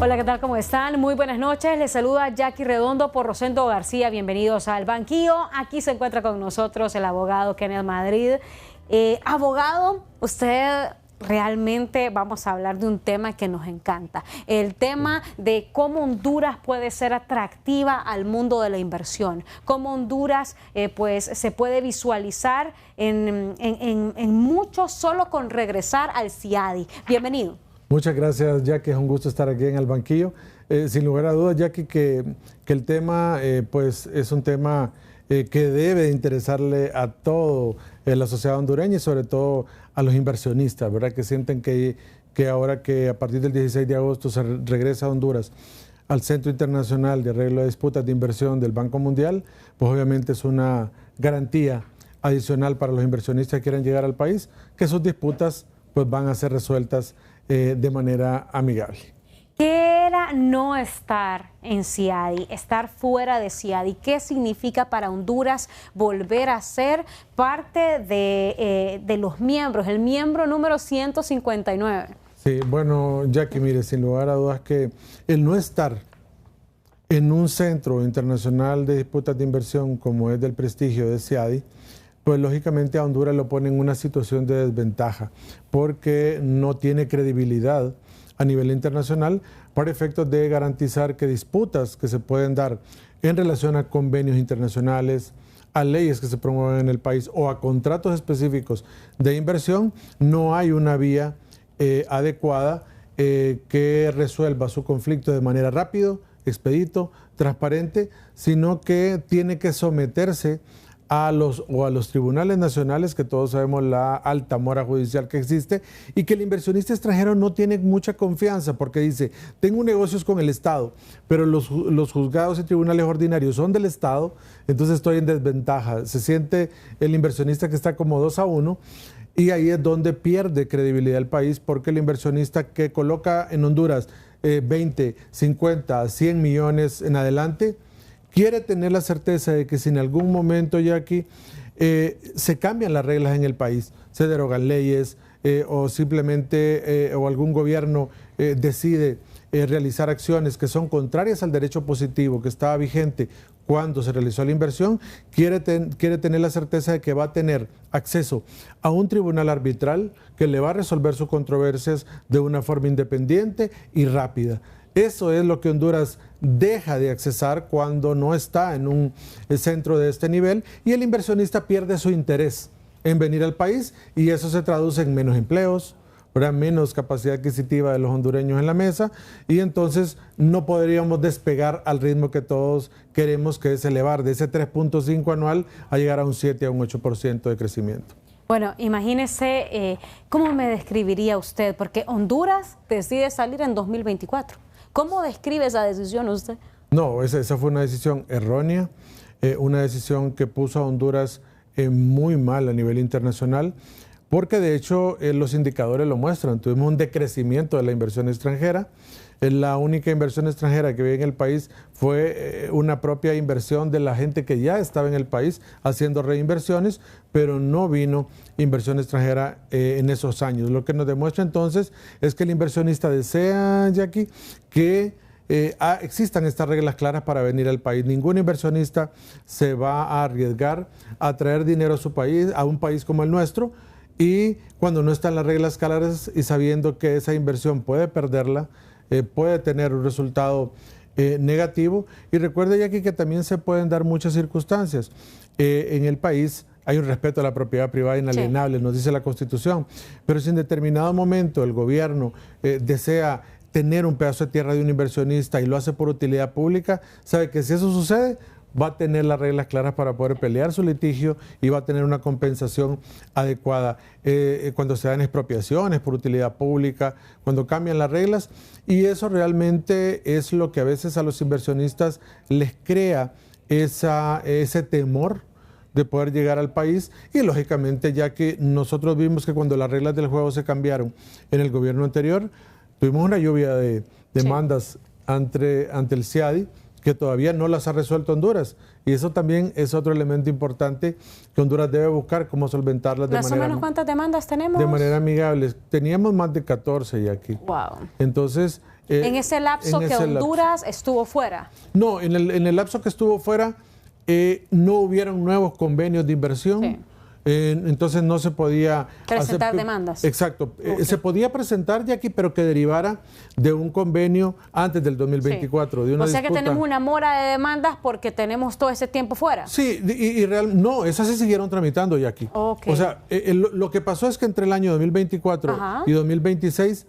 Hola, ¿qué tal? ¿Cómo están? Muy buenas noches. Les saluda Jackie Redondo por Rosendo García. Bienvenidos al banquillo. Aquí se encuentra con nosotros el abogado Kenneth Madrid. Abogado, usted realmente vamos a hablar de un tema que nos encanta. El tema de cómo Honduras puede ser atractiva al mundo de la inversión. Cómo Honduras pues se puede visualizar en mucho solo con regresar al CIADI. Bienvenido. Muchas gracias, Jackie. Es un gusto estar aquí en el banquillo. Sin lugar a dudas, Jackie, que el tema pues es un tema que debe interesarle a toda la sociedad hondureña y sobre todo a los inversionistas, ¿verdad? Que sienten que ahora que a partir del 16 de agosto se regresa a Honduras al Centro Internacional de Arreglo de Disputas de Inversión del Banco Mundial, pues obviamente es una garantía adicional para los inversionistas que quieran llegar al país, que sus disputas pues van a ser resueltas de manera amigable. ¿Qué era no estar en CIADI, estar fuera de CIADI? ¿Qué significa para Honduras volver a ser parte de los miembros, el miembro número 159? Sí, bueno, Jackie, mire, sin lugar a dudas que el no estar en un centro internacional de disputas de inversión como es del prestigio de CIADI, pues lógicamente a Honduras lo pone en una situación de desventaja porque no tiene credibilidad a nivel internacional para efectos de garantizar que disputas que se pueden dar en relación a convenios internacionales, a leyes que se promueven en el país o a contratos específicos de inversión, no hay una vía adecuada que resuelva su conflicto de manera rápido, expedito, transparente, sino que tiene que someterse a los tribunales nacionales, que todos sabemos la alta mora judicial que existe, y que el inversionista extranjero no tiene mucha confianza porque dice, tengo negocios con el Estado, pero los juzgados y tribunales ordinarios son del Estado, entonces estoy en desventaja. Se siente el inversionista que está como 2-1, y ahí es donde pierde credibilidad el país, porque el inversionista que coloca en Honduras 20, 50, 100 millones en adelante, quiere tener la certeza de que si en algún momento, Jackie, se cambian las reglas en el país, se derogan leyes o simplemente o algún gobierno decide realizar acciones que son contrarias al derecho positivo que estaba vigente cuando se realizó la inversión, quiere tener la certeza de que va a tener acceso a un tribunal arbitral que le va a resolver sus controversias de una forma independiente y rápida. Eso es lo que Honduras deja de accesar cuando no está en un centro de este nivel y el inversionista pierde su interés en venir al país y eso se traduce en menos empleos, ¿verdad? Menos capacidad adquisitiva de los hondureños en la mesa y entonces no podríamos despegar al ritmo que todos queremos, que es elevar de ese 3.5 anual a llegar a un 7 a un 8% de crecimiento. Bueno, imagínese, ¿cómo me describiría usted? Porque Honduras decide salir en 2024. ¿Cómo describe esa decisión usted? No, esa fue una decisión errónea, una decisión que puso a Honduras muy mal a nivel internacional, porque de hecho los indicadores lo muestran. Tuvimos un decrecimiento de la inversión extranjera. La única inversión extranjera que había en el país fue una propia inversión de la gente que ya estaba en el país haciendo reinversiones, pero no vino inversión extranjera en esos años. Lo que nos demuestra entonces es que el inversionista desea, Jackie, que existan estas reglas claras para venir al país. Ningún inversionista se va a arriesgar a traer dinero a su país, a un país como el nuestro, y cuando no están las reglas claras y sabiendo que esa inversión puede perderla, puede tener un resultado negativo. Y recuerde, Jackie, que también se pueden dar muchas circunstancias. En el país hay un respeto a la propiedad privada inalienable, nos dice la Constitución, pero si en determinado momento el gobierno desea tener un pedazo de tierra de un inversionista y lo hace por utilidad pública, sabe que si eso sucede, va a tener las reglas claras para poder pelear su litigio y va a tener una compensación adecuada. Cuando se dan expropiaciones por utilidad pública, cuando cambian las reglas, y eso realmente es lo que a veces a los inversionistas les crea ese temor de poder llegar al país y lógicamente ya que nosotros vimos que cuando las reglas del juego se cambiaron en el gobierno anterior, tuvimos una lluvia de demandas ante el CIADI que todavía no las ha resuelto Honduras. Y eso también es otro elemento importante que Honduras debe buscar, cómo solventarlas de manera... ¿Más o menos cuántas demandas tenemos? De manera amigable. Teníamos más de 14 ya aquí. Wow. Entonces, en ese lapso que Honduras estuvo fuera. No, en el lapso que estuvo fuera no hubieron nuevos convenios de inversión. Sí. Entonces no se podía presentar demandas. Exacto. Okay. Se podía presentar, Jackie, pero que derivara de un convenio antes del 2024. Sí. De una disputa. Que tenemos una mora de demandas porque tenemos todo ese tiempo fuera. Sí, no, esas se siguieron tramitando, Jackie. Okay. O sea, lo que pasó es que entre el año 2024 y 2026,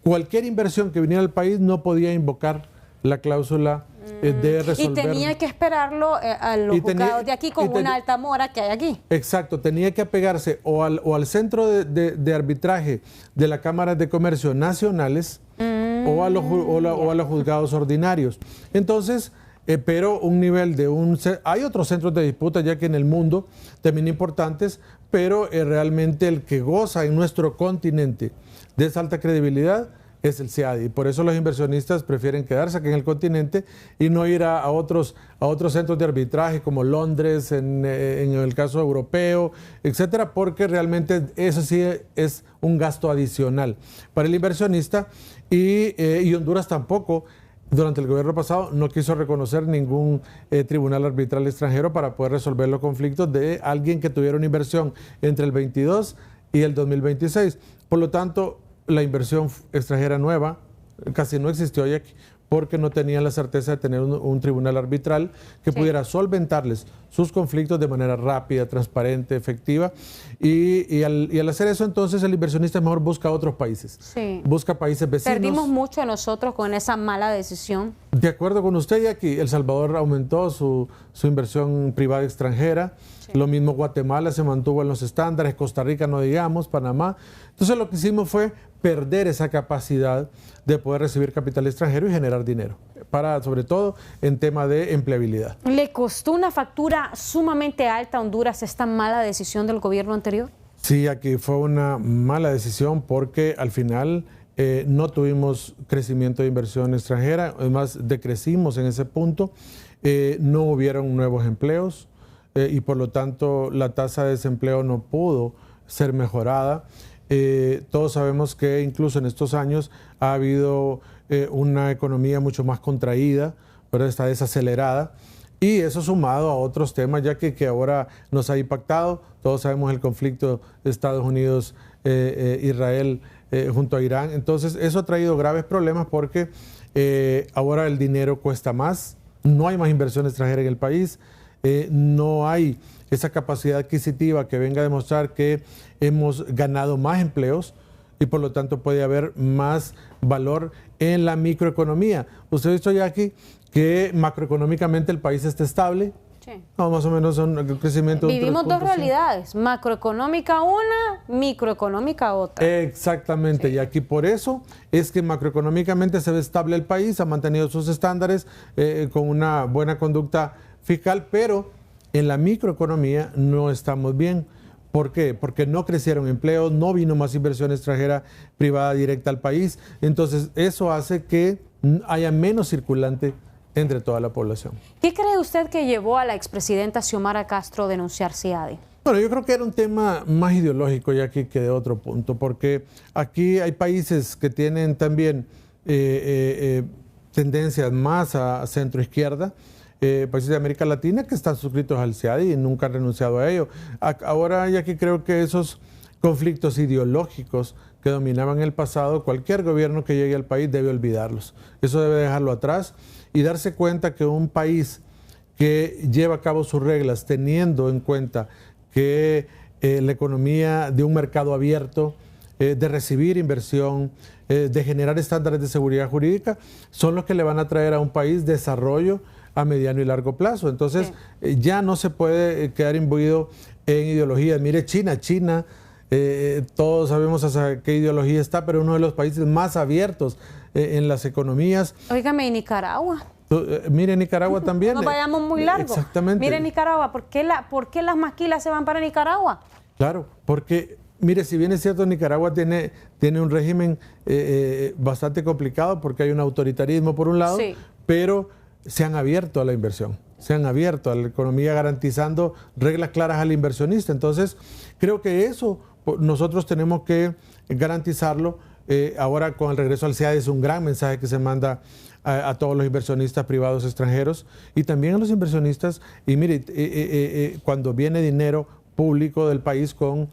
cualquier inversión que viniera al país no podía invocar la cláusula de resolver. Y tenía que esperarlo a los juzgados de aquí con una alta mora que hay aquí. Exacto, tenía que apegarse o al centro de arbitraje de la Cámara de Comercio nacionales o a los juzgados ordinarios. Entonces, pero un nivel hay otros centros de disputa ya que en el mundo también importantes, pero realmente el que goza en nuestro continente de esa alta credibilidad es el CIADI. Y por eso los inversionistas prefieren quedarse aquí en el continente y no ir a otros centros de arbitraje como Londres, en el caso europeo, etcétera, porque realmente eso sí es un gasto adicional para el inversionista y Honduras tampoco. Durante el gobierno pasado no quiso reconocer ningún tribunal arbitral extranjero para poder resolver los conflictos de alguien que tuviera una inversión entre el 22 y el 2026. Por lo tanto, la inversión extranjera nueva casi no existió ya porque no tenían la certeza de tener un tribunal arbitral que pudiera solventarles sus conflictos de manera rápida, transparente, efectiva. Y al hacer eso, entonces, el inversionista mejor busca otros países. Sí. Busca países vecinos. Perdimos mucho nosotros con esa mala decisión. De acuerdo con usted, Jackie, El Salvador aumentó su inversión privada extranjera. Sí. Lo mismo Guatemala se mantuvo en los estándares, Costa Rica no digamos, Panamá. Entonces lo que hicimos fue perder esa capacidad de poder recibir capital extranjero y generar dinero, sobre todo en tema de empleabilidad. ¿Le costó una factura sumamente alta a Honduras esta mala decisión del gobierno anterior? Sí, aquí fue una mala decisión porque al final no tuvimos crecimiento de inversión extranjera, además decrecimos en ese punto, no hubieron nuevos empleos y por lo tanto la tasa de desempleo no pudo ser mejorada. Todos sabemos que incluso en estos años ha habido una economía mucho más contraída, pero está desacelerada. Y eso sumado a otros temas, ya que ahora nos ha impactado. Todos sabemos el conflicto de Estados Unidos, Israel junto a Irán. Entonces, eso ha traído graves problemas porque ahora el dinero cuesta más, no hay más inversión extranjera en el país, no hay esa capacidad adquisitiva que venga a demostrar que hemos ganado más empleos y por lo tanto puede haber más valor en la microeconomía. Usted ha visto ya aquí que macroeconómicamente el país está estable. Sí. No, más o menos son el crecimiento. Vivimos dos realidades, macroeconómica una, microeconómica otra. Exactamente, sí. Y aquí por eso es que macroeconómicamente se ve estable el país, ha mantenido sus estándares con una buena conducta fiscal, pero en la microeconomía no estamos bien. ¿Por qué? Porque no crecieron empleos, no vino más inversión extranjera privada directa al país. Entonces, eso hace que haya menos circulante entre toda la población. ¿Qué cree usted que llevó a la expresidenta Xiomara Castro a denunciar CIADI? Bueno, yo creo que era un tema más ideológico ya que de otro punto, porque aquí hay países que tienen también tendencias más a centro-izquierda, países de América Latina que están suscritos al CIADI y nunca han renunciado a ello. Ahora ya que creo que esos conflictos ideológicos que dominaban en el pasado, cualquier gobierno que llegue al país debe olvidarlos. Eso debe dejarlo atrás y darse cuenta que un país que lleva a cabo sus reglas teniendo en cuenta que la economía de un mercado abierto, de recibir inversión, de generar estándares de seguridad jurídica, son los que le van a traer a un país desarrollo a mediano y largo plazo. Entonces, ya no se puede quedar imbuido en ideologías. Mire, China, todos sabemos hasta qué ideología está, pero uno de los países más abiertos en las economías. Óigame, ¿y Nicaragua? Mire, Nicaragua también. No vayamos muy largo. Exactamente. Mire, Nicaragua, ¿por qué las maquilas se van para Nicaragua? Claro, porque, mire, si bien es cierto, Nicaragua tiene un régimen bastante complicado porque hay un autoritarismo por un lado, sí, pero se han abierto a la inversión, se han abierto a la economía garantizando reglas claras al inversionista. Entonces, creo que eso nosotros tenemos que garantizarlo ahora con el regreso al CIADI es un gran mensaje que se manda a todos los inversionistas privados extranjeros y también a los inversionistas. Y mire, cuando viene dinero público del país con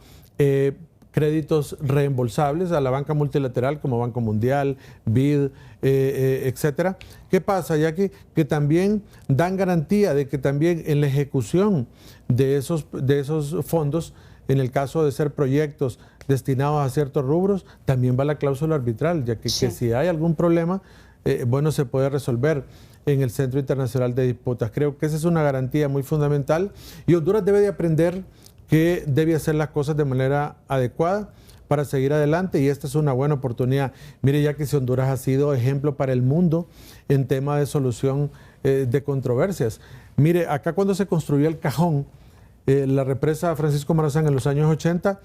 créditos reembolsables a la banca multilateral como Banco Mundial, BID, etcétera. ¿Qué pasa, Jackie? Que también dan garantía de que también en la ejecución de esos fondos, en el caso de ser proyectos destinados a ciertos rubros, también va la cláusula arbitral, ya que, que si hay algún problema, bueno, se puede resolver en el Centro Internacional de Disputas. Creo que esa es una garantía muy fundamental y Honduras debe de aprender que debe hacer las cosas de manera adecuada para seguir adelante y esta es una buena oportunidad. Mire, ya que si Honduras ha sido ejemplo para el mundo en tema de solución de controversias. Mire, acá cuando se construyó el Cajón, la represa Francisco Morazán en los años 80,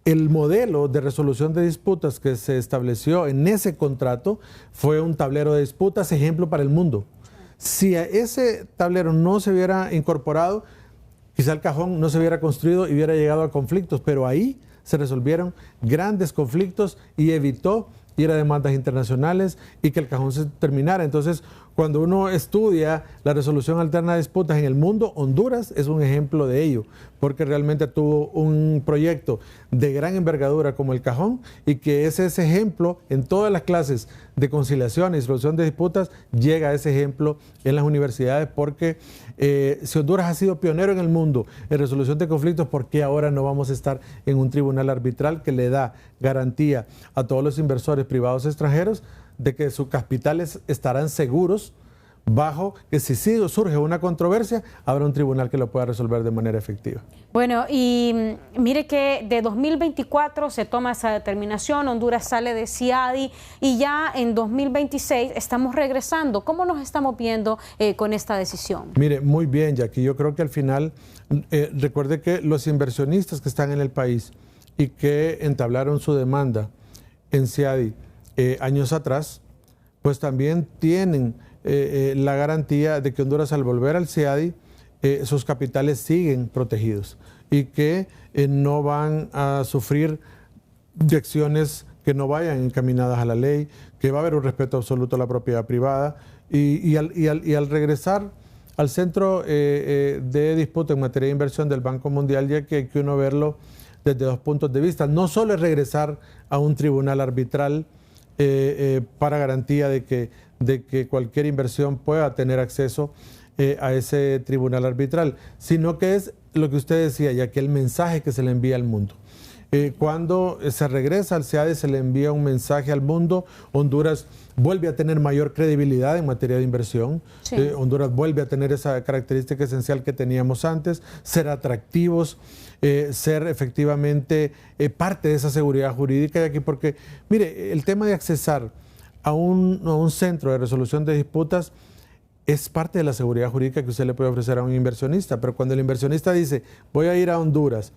el modelo de resolución de disputas que se estableció en ese contrato fue un tablero de disputas ejemplo para el mundo. Si a ese tablero no se hubiera incorporado, quizá el Cajón no se hubiera construido y hubiera llegado a conflictos, pero ahí se resolvieron grandes conflictos y evitó ir a demandas internacionales y que el Cajón se terminara. Entonces, cuando uno estudia la resolución alterna de disputas en el mundo, Honduras es un ejemplo de ello, porque realmente tuvo un proyecto de gran envergadura como el Cajón y que ese ejemplo en todas las clases de conciliación y solución de disputas llega a ese ejemplo en las universidades, porque si Honduras ha sido pionero en el mundo en resolución de conflictos, ¿por qué ahora no vamos a estar en un tribunal arbitral que le da garantía a todos los inversores privados extranjeros de que sus capitales estarán seguros bajo que si surge una controversia, habrá un tribunal que lo pueda resolver de manera efectiva? Bueno, y mire que de 2024 se toma esa determinación, Honduras sale de CIADI y ya en 2026 estamos regresando. ¿Cómo nos estamos viendo con esta decisión? Mire, muy bien, Jackie. Yo creo que al final, recuerde que los inversionistas que están en el país y que entablaron su demanda en CIADI años atrás, pues también tienen la garantía de que Honduras al volver al CIADI sus capitales siguen protegidos y que no van a sufrir de acciones que no vayan encaminadas a la ley, que va a haber un respeto absoluto a la propiedad privada y al regresar al centro de disputa en materia de inversión del Banco Mundial, ya que hay que uno verlo desde dos puntos de vista. No solo es regresar a un tribunal arbitral para garantía de que cualquier inversión pueda tener acceso a ese tribunal arbitral, sino que es lo que usted decía, ya que el mensaje que se le envía al mundo. Cuando se regresa al CIADI se le envía un mensaje al mundo. Honduras vuelve a tener mayor credibilidad en materia de inversión. Sí. Honduras vuelve a tener esa característica esencial que teníamos antes, ser atractivos, ser efectivamente parte de esa seguridad jurídica de aquí, porque mire, el tema de accesar a un centro de resolución de disputas es parte de la seguridad jurídica que usted le puede ofrecer a un inversionista, pero cuando el inversionista dice voy a ir a Honduras,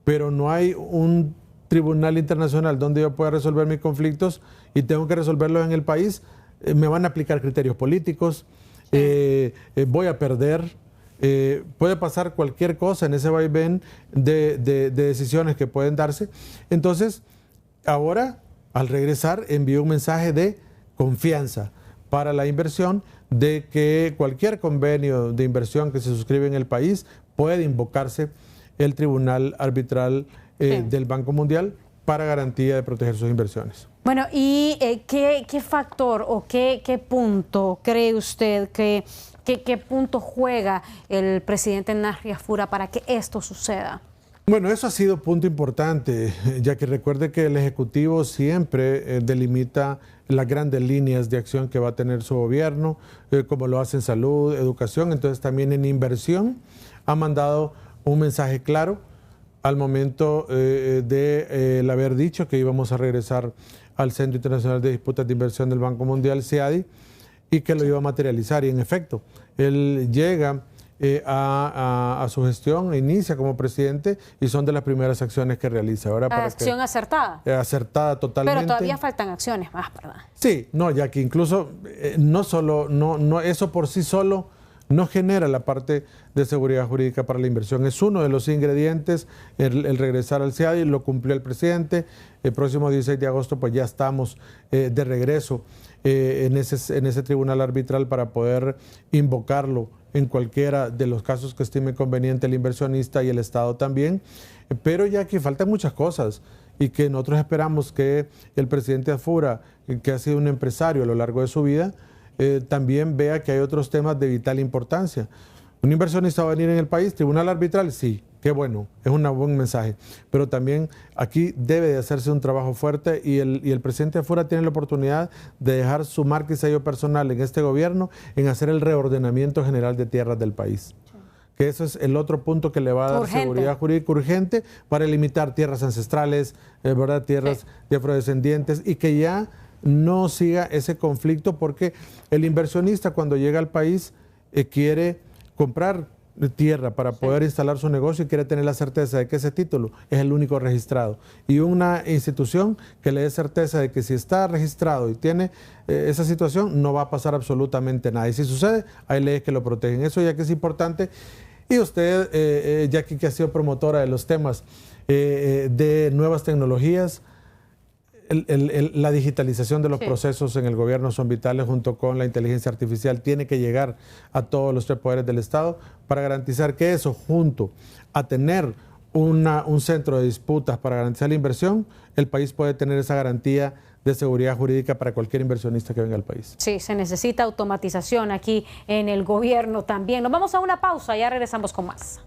pero no hay un tribunal internacional donde yo pueda resolver mis conflictos y tengo que resolverlos en el país, me van a aplicar criterios políticos, voy a perder, puede pasar cualquier cosa en ese vaivén de decisiones que pueden darse. Entonces, ahora, al regresar, envío un mensaje de confianza para la inversión, de que cualquier convenio de inversión que se suscribe en el país puede invocarse el Tribunal Arbitral del Banco Mundial para garantía de proteger sus inversiones. Bueno, ¿y qué factor o qué punto cree usted qué punto juega el presidente Narria Fura para que esto suceda? Bueno, eso ha sido punto importante, ya que recuerde que el Ejecutivo siempre delimita las grandes líneas de acción que va a tener su gobierno, como lo hace en salud, educación. Entonces también en inversión ha mandado un mensaje claro al momento de haber dicho que íbamos a regresar al Centro Internacional de Disputas de Inversión del Banco Mundial, CIADI, y que lo iba a materializar. Y en efecto, él llega a su gestión, inicia como presidente y son de las primeras acciones que realiza. Ahora, acción acertada. Acertada totalmente. Pero todavía faltan acciones más, ¿verdad? Sí, no, ya que incluso eso por sí solo no genera la parte de seguridad jurídica para la inversión. Es uno de los ingredientes, el regresar al CIADI, lo cumplió el presidente. El próximo 16 de agosto pues ya estamos de regreso en ese tribunal arbitral para poder invocarlo en cualquiera de los casos que estime conveniente el inversionista y el Estado también. Pero ya que faltan muchas cosas y que nosotros esperamos que el presidente Afura, que ha sido un empresario a lo largo de su vida, también vea que hay otros temas de vital importancia. Un inversionista va a venir en el país, tribunal arbitral, sí, qué bueno, es un buen mensaje. Pero también aquí debe de hacerse un trabajo fuerte y el presidente Afura tiene la oportunidad de dejar su marca y sello personal en este gobierno en hacer el reordenamiento general de tierras del país. Que eso es el otro punto que le va a dar seguridad jurídica urgente para limitar tierras ancestrales, ¿verdad? Tierras de afrodescendientes, y que ya no siga ese conflicto, porque el inversionista cuando llega al país quiere comprar tierra para poder instalar su negocio y quiere tener la certeza de que ese título es el único registrado. Y una institución que le dé certeza de que si está registrado y tiene esa situación, no va a pasar absolutamente nada. Y si sucede, hay leyes que lo protegen. Eso ya que es importante. Y usted, Jackie, que ha sido promotora de los temas de nuevas tecnologías, la digitalización de los procesos en el gobierno son vitales, junto con la inteligencia artificial. Tiene que llegar a todos los tres poderes del Estado para garantizar que eso, junto a tener un centro de disputas para garantizar la inversión, el país puede tener esa garantía de seguridad jurídica para cualquier inversionista que venga al país. Sí, se necesita automatización aquí en el gobierno también. Nos vamos a una pausa, ya regresamos con más.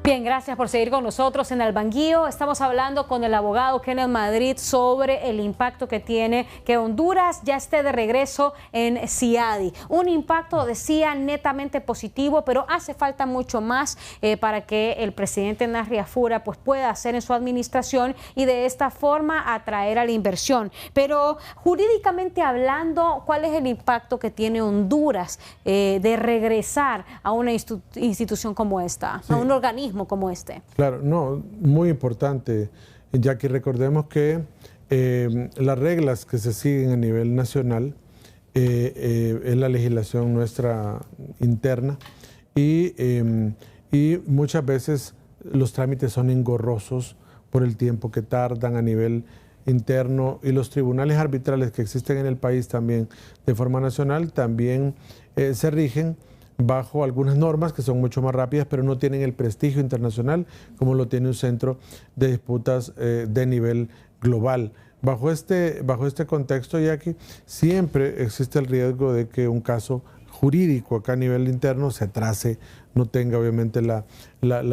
Bien, gracias por seguir con nosotros en Al Banquillo. Estamos hablando con el abogado Kenneth Madrid sobre el impacto que tiene que Honduras ya esté de regreso en CIADI. Un impacto, decía, netamente positivo, pero hace falta mucho más para que el presidente Narri Afura pues, pueda hacer en su administración y de esta forma atraer a la inversión. Pero jurídicamente hablando, ¿cuál es el impacto que tiene Honduras de regresar a una institución como esta, a un organismo como este? Claro, no, muy importante, ya que recordemos que las reglas que se siguen a nivel nacional es la legislación nuestra interna y muchas veces los trámites son engorrosos por el tiempo que tardan a nivel interno, y los tribunales arbitrales que existen en el país también de forma nacional también se rigen bajo algunas normas que son mucho más rápidas, pero no tienen el prestigio internacional como lo tiene un centro de disputas de nivel global. Bajo este contexto, Jackie, siempre existe el riesgo de que un caso jurídico acá a nivel interno se atrase, no tenga obviamente la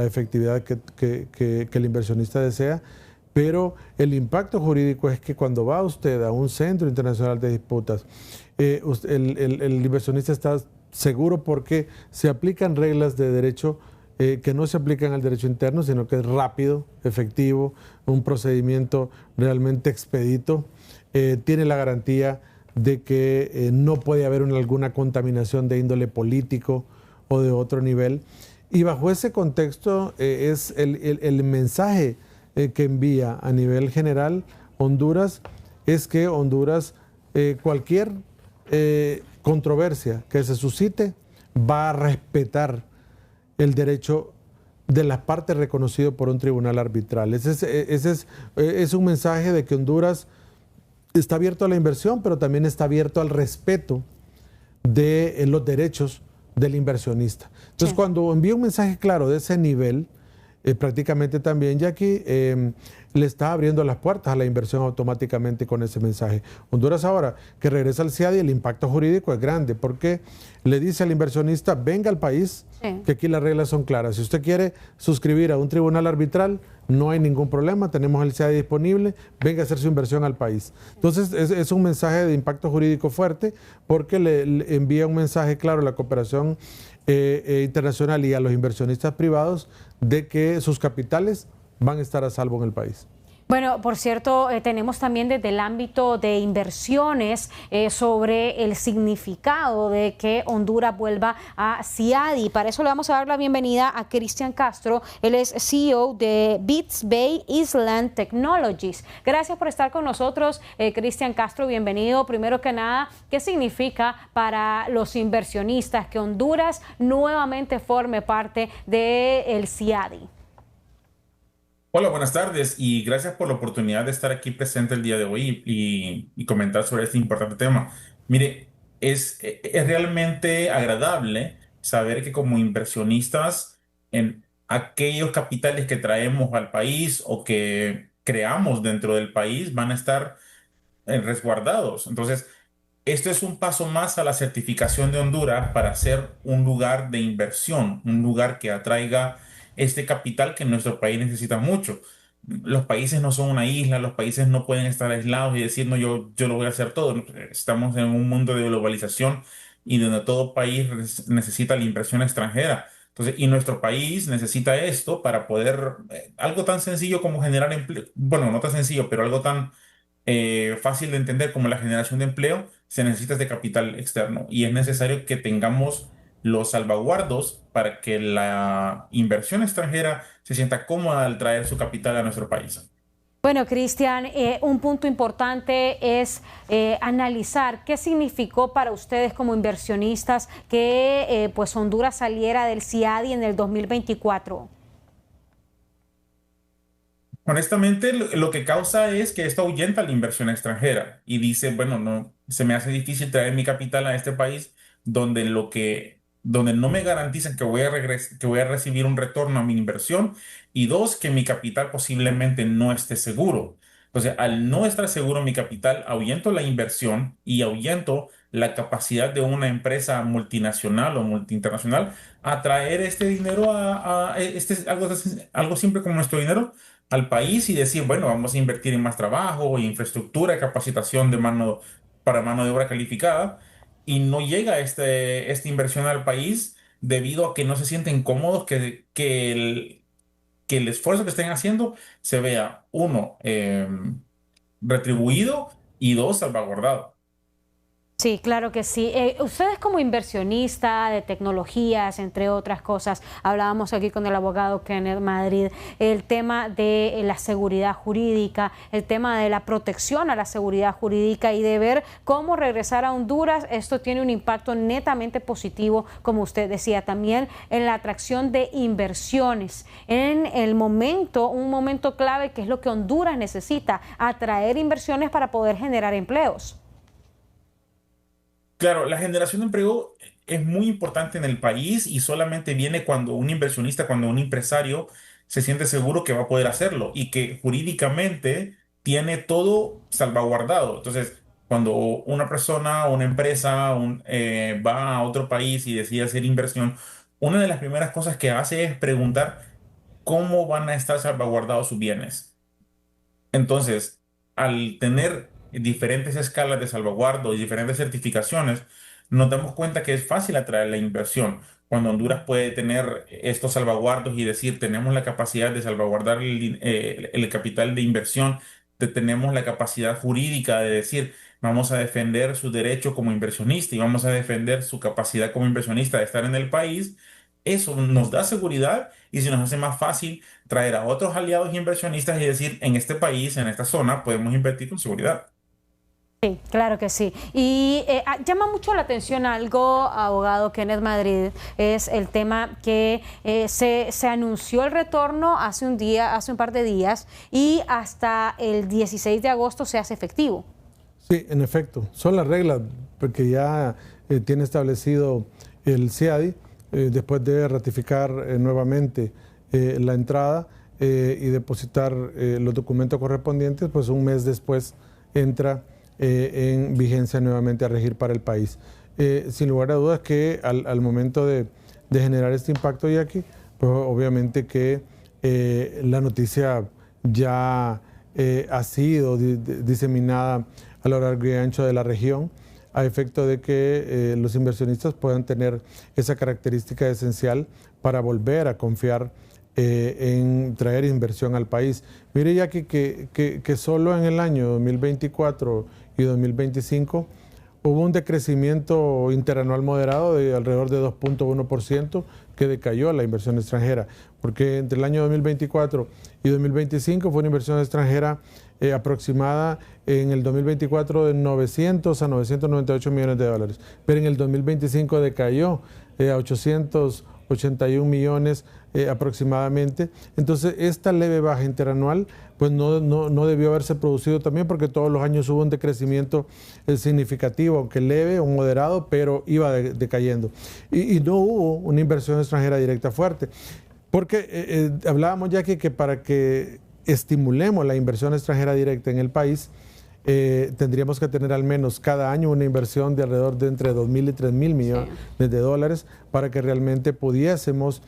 efectividad que el inversionista desea, pero el impacto jurídico es que cuando va usted a un centro internacional de disputas, el inversionista está seguro porque se aplican reglas de derecho que no se aplican al derecho interno, sino que es rápido, efectivo, un procedimiento realmente expedito. Tiene la garantía de que no puede haber alguna contaminación de índole político o de otro nivel. Y bajo ese contexto es el mensaje que envía a nivel general Honduras, es que Honduras, cualquier controversia que se suscite, va a respetar el derecho de las partes reconocido por un tribunal arbitral. Ese es un mensaje de que Honduras está abierto a la inversión, pero también está abierto al respeto de los derechos del inversionista. Entonces, cuando envía un mensaje claro de ese nivel, prácticamente también, Jackie, le está abriendo las puertas a la inversión automáticamente con ese mensaje. Honduras ahora que regresa al CIADI, el impacto jurídico es grande porque le dice al inversionista, venga al país, que aquí las reglas son claras. Si usted quiere suscribir a un tribunal arbitral, no hay ningún problema, tenemos el CIADI disponible, venga a hacer su inversión al país. Entonces es un mensaje de impacto jurídico fuerte porque le envía un mensaje claro a la cooperación internacional y a los inversionistas privados de que sus capitales van a estar a salvo en el país. Bueno, por cierto, tenemos también desde el ámbito de inversiones sobre el significado de que Honduras vuelva a CIADI. Para eso le vamos a dar la bienvenida a Cristian Castro. Él es CEO de Beats Bay Island Technologies. Gracias por estar con nosotros, Cristian Castro. Bienvenido. Primero que nada, ¿qué significa para los inversionistas que Honduras nuevamente forme parte del CIADI? Hola, buenas tardes y gracias por la oportunidad de estar aquí presente el día de hoy y comentar sobre este importante tema. Mire, es realmente agradable saber que como inversionistas en aquellos capitales que traemos al país o que creamos dentro del país van a estar resguardados. Entonces, esto es un paso más a la certificación de Honduras para ser un lugar de inversión, un lugar que atraiga este capital que nuestro país necesita mucho. Los países no son una isla, los países no pueden estar aislados y decir, no, yo lo voy a hacer todo. Estamos en un mundo de globalización y donde todo país necesita la inversión extranjera. Entonces, y nuestro país necesita esto para poder, algo tan sencillo como generar empleo, bueno, no tan sencillo, pero algo tan fácil de entender como la generación de empleo, se necesita de capital externo y es necesario que tengamos los salvaguardos para que la inversión extranjera se sienta cómoda al traer su capital a nuestro país. Bueno, Cristian, un punto importante es analizar qué significó para ustedes como inversionistas que pues Honduras saliera del CIADI en el 2024. Honestamente, lo que causa es que esto ahuyenta la inversión extranjera y dice, bueno, no, se me hace difícil traer mi capital a este país donde no me garantizan que que voy a recibir un retorno a mi inversión y dos, que mi capital posiblemente no esté seguro. Entonces, al no estar seguro mi capital, ahuyento la inversión y ahuyento la capacidad de una empresa multinacional o multiinternacional a traer este dinero algo simple como nuestro dinero al país y decir, bueno, vamos a invertir en más trabajo, infraestructura, capacitación para mano de obra calificada, y no llega esta inversión al país debido a que no se sienten cómodos que el esfuerzo que estén haciendo se vea, uno, retribuido y dos, salvaguardado. Sí, claro que sí. Ustedes como inversionista de tecnologías, entre otras cosas, hablábamos aquí con el abogado Kenneth Madrid, el tema de la seguridad jurídica, el tema de la protección a la seguridad jurídica y de ver cómo regresar a Honduras. Esto tiene un impacto netamente positivo, como usted decía, también en la atracción de inversiones, en el momento, un momento clave que es lo que Honduras necesita, atraer inversiones para poder generar empleos. Claro, la generación de empleo es muy importante en el país y solamente viene cuando un inversionista, cuando un empresario se siente seguro que va a poder hacerlo y que jurídicamente tiene todo salvaguardado. Entonces, cuando una persona o una empresa va a otro país y decide hacer inversión, una de las primeras cosas que hace es preguntar cómo van a estar salvaguardados sus bienes. Entonces, al tener diferentes escalas de salvaguardo y diferentes certificaciones, nos damos cuenta que es fácil atraer la inversión. Cuando Honduras puede tener estos salvaguardos y decir, tenemos la capacidad de salvaguardar el capital de inversión, tenemos la capacidad jurídica de decir, vamos a defender su derecho como inversionista y vamos a defender su capacidad como inversionista de estar en el país, eso nos da seguridad y se nos hace más fácil traer a otros aliados inversionistas y decir, en este país, en esta zona, podemos invertir con seguridad. Sí, claro que sí. Y llama mucho la atención algo, abogado Kenneth Madrid, es el tema que se anunció el retorno hace un par de días y hasta el 16 de agosto se hace efectivo. Sí, en efecto, son las reglas porque ya tiene establecido el CIADI después de ratificar nuevamente la entrada y depositar los documentos correspondientes, pues un mes después entra en vigencia nuevamente a regir para el país. Sin lugar a dudas que al momento de generar este impacto, Jackie, pues obviamente que la noticia ya ha sido diseminada a lo largo y ancho de la región a efecto de que los inversionistas puedan tener esa característica esencial para volver a confiar en traer inversión al país. Mire ya que solo en el año 2024 y 2025 hubo un decrecimiento interanual moderado de alrededor de 2.1% que decayó la inversión extranjera, porque entre el año 2024 y 2025 fue una inversión extranjera aproximada en el 2024 de 900 a 998 millones de dólares, pero en el 2025 decayó a 881 millones aproximadamente. Entonces, esta leve baja interanual pues no debió haberse producido también porque todos los años hubo un decrecimiento significativo, aunque leve o moderado, pero iba decayendo. Y no hubo una inversión extranjera directa fuerte. Porque hablábamos ya que para que estimulemos la inversión extranjera directa en el país, tendríamos que tener al menos cada año una inversión de alrededor de entre 2.000 y 3.000 millones de dólares para que realmente pudiésemos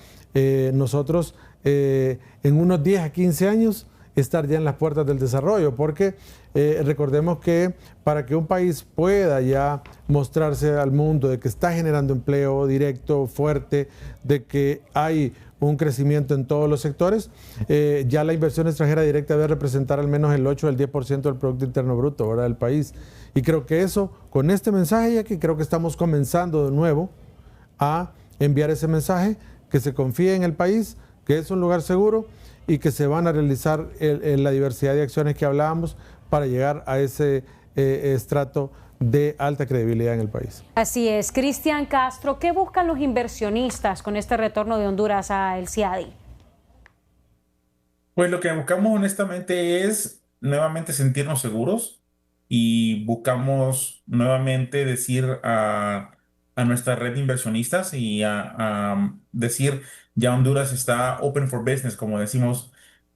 nosotros en unos 10 a 15 años estar ya en las puertas del desarrollo, porque recordemos que para que un país pueda ya mostrarse al mundo de que está generando empleo directo, fuerte, de que hay un crecimiento en todos los sectores, ya la inversión extranjera directa debe representar al menos el 8 o el 10% del Producto Interno Bruto, ¿verdad?, del país. Y creo que eso, con este mensaje, ya que creo que estamos comenzando de nuevo a enviar ese mensaje, que se confíe en el país, que es un lugar seguro y que se van a realizar la diversidad de acciones que hablábamos para llegar a ese estrato de alta credibilidad en el país. Así es. Cristian Castro, ¿qué buscan los inversionistas con este retorno de Honduras al CIADI? Pues lo que buscamos honestamente es nuevamente sentirnos seguros y buscamos nuevamente decir a nuestra red de inversionistas y a decir ya Honduras está open for business, como decimos,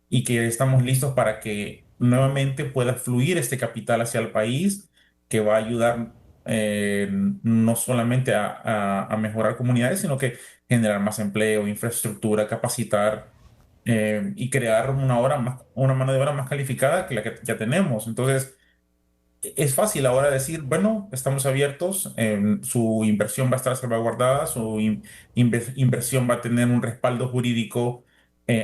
y que estamos listos para que nuevamente pueda fluir este capital hacia el país, que va a ayudar no solamente a mejorar comunidades, sino que generar más empleo, infraestructura, capacitar y crear una mano de obra más calificada que la que ya tenemos. Entonces, es fácil ahora decir, bueno, estamos abiertos, su inversión va a estar salvaguardada, su inversión va a tener un respaldo jurídico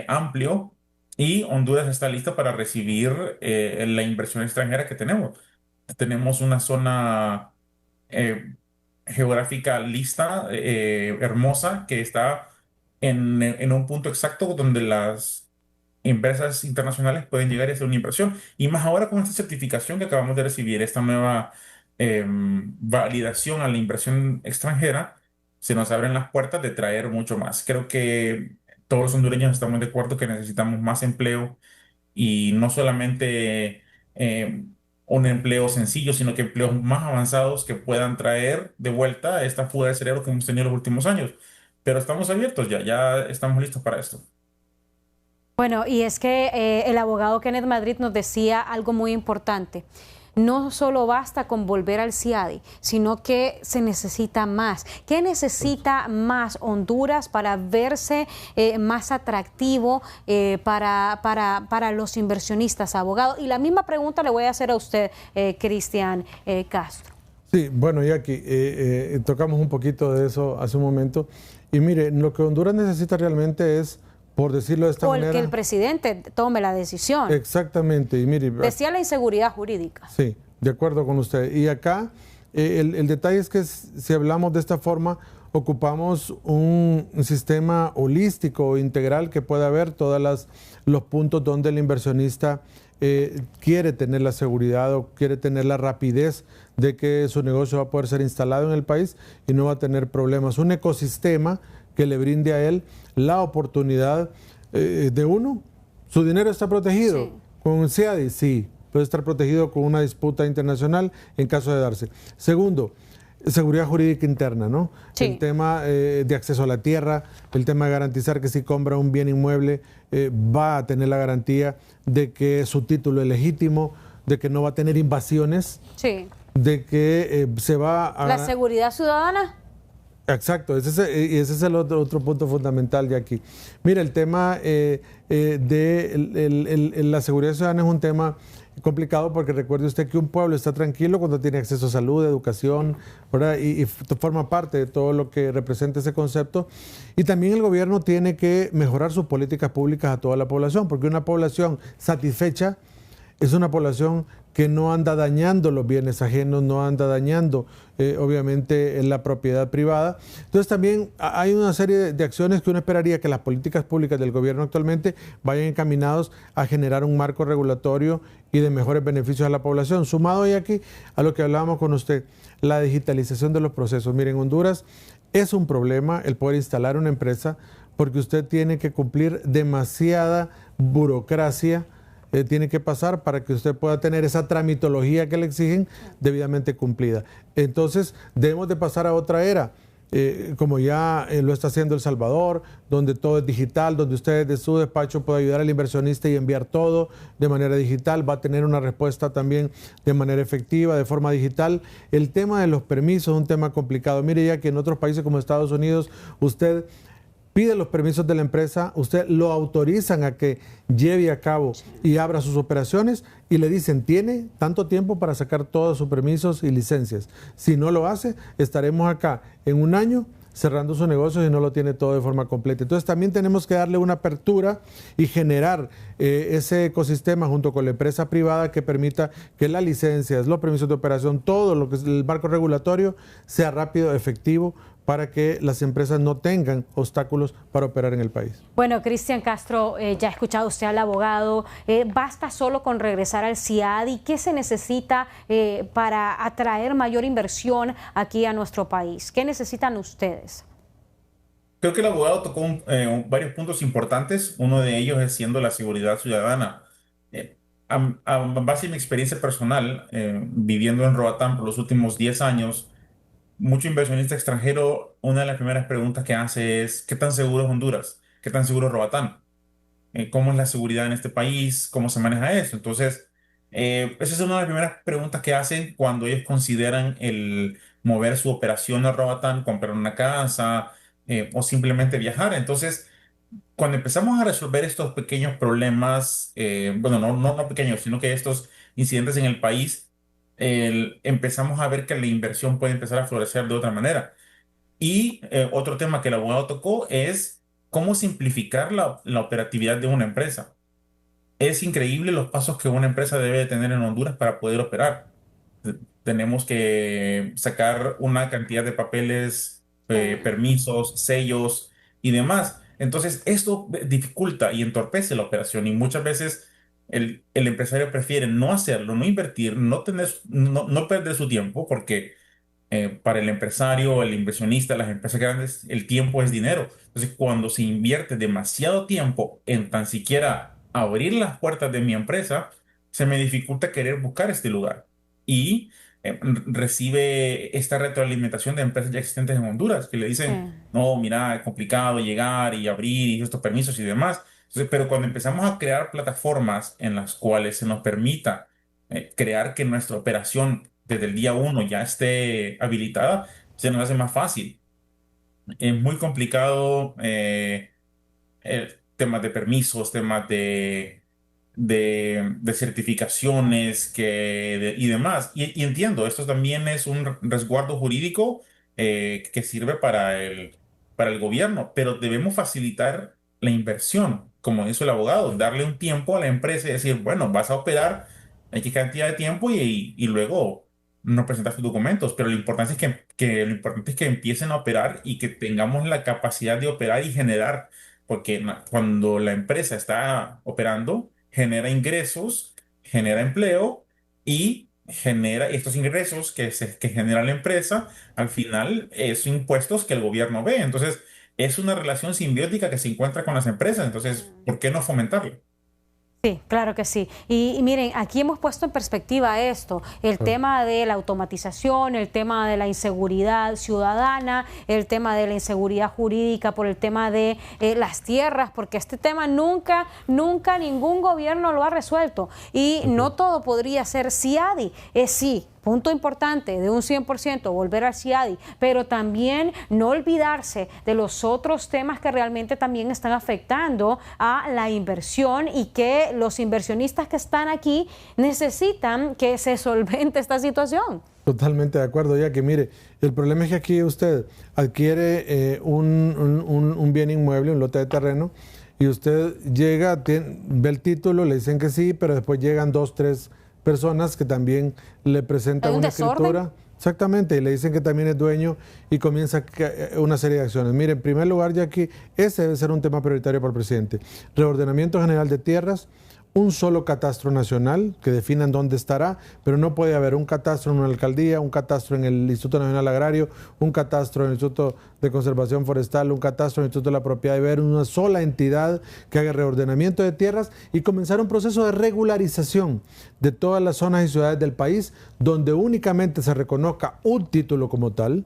amplio y Honduras está lista para recibir la inversión extranjera que tenemos. Tenemos una zona eh, geográfica lista, hermosa, que está en un punto exacto donde las empresas internacionales pueden llegar y hacer una inversión. Y más ahora con esta certificación que acabamos de recibir, esta nueva validación a la inversión extranjera, se nos abren las puertas de traer mucho más. Creo que todos los hondureños estamos de acuerdo que necesitamos más empleo y no solamente un empleo sencillo, sino que empleos más avanzados que puedan traer de vuelta esta fuga de cerebro que hemos tenido en los últimos años. Pero estamos abiertos ya estamos listos para esto. Bueno, y es que el abogado Kenneth Madrid nos decía algo muy importante. No solo basta con volver al CIADI, sino que se necesita más. ¿Qué necesita más Honduras para verse más atractivo para los inversionistas, abogado? Y la misma pregunta le voy a hacer a usted, Cristian Castro. Sí, bueno, y aquí tocamos un poquito de eso hace un momento. Y mire, lo que Honduras necesita realmente es, por decirlo de esta manera, que el presidente tome la decisión. Exactamente. Y mire, decía la inseguridad jurídica. Sí, de acuerdo con usted. Y acá el detalle es que si hablamos de esta forma, ocupamos un sistema holístico, integral, que pueda ver todos los puntos donde el inversionista quiere tener la seguridad o quiere tener la rapidez de que su negocio va a poder ser instalado en el país y no va a tener problemas. Un ecosistema que le brinde a él la oportunidad de uno, su dinero está protegido. Sí. Con un CIADI, sí, puede estar protegido con una disputa internacional en caso de darse. Segundo, seguridad jurídica interna, ¿no? Sí. El tema de acceso a la tierra, el tema de garantizar que si compra un bien inmueble va a tener la garantía de que su título es legítimo, de que no va a tener invasiones, sí, de que se va a... ¿La seguridad ciudadana? Exacto, ese es el otro punto fundamental de aquí. Mira, el tema de la seguridad ciudadana es un tema complicado porque recuerde usted que un pueblo está tranquilo cuando tiene acceso a salud, educación, ¿verdad? Y forma parte de todo lo que representa ese concepto. Y también el gobierno tiene que mejorar sus políticas públicas a toda la población, porque una población satisfecha es una población que no anda dañando los bienes ajenos, no anda dañando, obviamente, la propiedad privada. Entonces también hay una serie de acciones que uno esperaría que las políticas públicas del gobierno actualmente vayan encaminados a generar un marco regulatorio y de mejores beneficios a la población. Sumado hoy aquí a lo que hablábamos con usted, la digitalización de los procesos. Miren, en Honduras es un problema el poder instalar una empresa porque usted tiene que cumplir demasiada burocracia, tiene que pasar para que usted pueda tener esa tramitología que le exigen debidamente cumplida. Entonces, debemos de pasar a otra era, como ya lo está haciendo El Salvador, donde todo es digital, donde usted desde su despacho puede ayudar al inversionista y enviar todo de manera digital, va a tener una respuesta también de manera efectiva, de forma digital. El tema de los permisos es un tema complicado. Mire ya que en otros países como Estados Unidos, usted pide los permisos de la empresa, usted lo autorizan a que lleve a cabo y abra sus operaciones y le dicen, tiene tanto tiempo para sacar todos sus permisos y licencias. Si no lo hace, estaremos acá en un año cerrando su negocio si no lo tiene todo de forma completa. Entonces también tenemos que darle una apertura y generar ese ecosistema junto con la empresa privada que permita que las licencias, los permisos de operación, todo lo que es el marco regulatorio sea rápido, efectivo, para que las empresas no tengan obstáculos para operar en el país. Bueno, Cristian Castro, ya ha escuchado usted al abogado, ¿basta solo con regresar al CIADI? ¿Qué se necesita para atraer mayor inversión aquí a nuestro país? ¿Qué necesitan ustedes? Creo que el abogado tocó varios puntos importantes. Uno de ellos es siendo la seguridad ciudadana. A base de mi experiencia personal, viviendo en Roatán por los últimos 10 años, mucho inversionista extranjero, una de las primeras preguntas que hace es, ¿qué tan seguro es Honduras? ¿Qué tan seguro es Roatán? ¿Cómo es la seguridad en este país? ¿Cómo se maneja eso? Entonces, esa es una de las primeras preguntas que hacen cuando ellos consideran el mover su operación a Roatán, comprar una casa o simplemente viajar. Entonces, cuando empezamos a resolver estos pequeños problemas, bueno, no pequeños, sino que estos incidentes en el país, empezamos a ver que la inversión puede empezar a florecer de otra manera. Y otro tema que el abogado tocó es cómo simplificar la operatividad de una empresa. Es increíble los pasos que una empresa debe de tener en Honduras para poder operar. Tenemos que sacar una cantidad de papeles, permisos, sellos y demás. Entonces, esto dificulta y entorpece la operación y muchas veces el empresario prefiere no hacerlo, no invertir, no perder su tiempo porque para el empresario, el inversionista, las empresas grandes, el tiempo es dinero. Entonces, cuando se invierte demasiado tiempo en tan siquiera abrir las puertas de mi empresa, se me dificulta querer buscar este lugar. Y recibe esta retroalimentación de empresas ya existentes en Honduras que le dicen, no, mira, es complicado llegar y abrir y estos permisos y demás. Entonces, pero cuando empezamos a crear plataformas en las cuales se nos permita crear que nuestra operación desde el día uno ya esté habilitada, se nos hace más fácil. Es muy complicado temas de permisos, temas de certificaciones y demás. Y entiendo, esto también es un resguardo jurídico que sirve para el gobierno, pero debemos facilitar la inversión, como hizo el abogado, darle un tiempo a la empresa y decir, bueno, vas a operar X cantidad de tiempo y luego no presentas tus documentos, pero lo importante es lo importante es que empiecen a operar y que tengamos la capacidad de operar y generar, porque cuando la empresa está operando, genera ingresos, genera empleo y genera estos ingresos que genera la empresa, al final es impuestos que el gobierno ve. Entonces, es una relación simbiótica que se encuentra con las empresas. Entonces, ¿por qué no fomentarlo? Sí, claro que sí. Y miren, aquí hemos puesto en perspectiva esto, el tema de la automatización, el tema de la inseguridad ciudadana, el tema de la inseguridad jurídica por el tema de las tierras, porque este tema nunca ningún gobierno lo ha resuelto y no todo podría ser CIADI. Sí, punto importante, de un 100%, volver al CIADI, pero también no olvidarse de los otros temas que realmente también están afectando a la inversión y que los inversionistas que están aquí necesitan que se solvente esta situación. Totalmente de acuerdo, ya que mire, el problema es que aquí usted adquiere un bien inmueble, un lote de terreno, y usted llega, ve el título, le dicen que sí, pero después llegan 2, 3 personas que también le presentan una escritura. Exactamente, y le dicen que también es dueño y comienza una serie de acciones. Mire, en primer lugar, ya que ese debe ser un tema prioritario para el presidente. Reordenamiento general de tierras, un solo catastro nacional que definan dónde estará, pero no puede haber un catastro en una alcaldía, un catastro en el Instituto Nacional Agrario, un catastro en el Instituto de Conservación Forestal, un catastro en el Instituto de la Propiedad y ver una sola entidad que haga reordenamiento de tierras y comenzar un proceso de regularización de todas las zonas y ciudades del país donde únicamente se reconozca un título como tal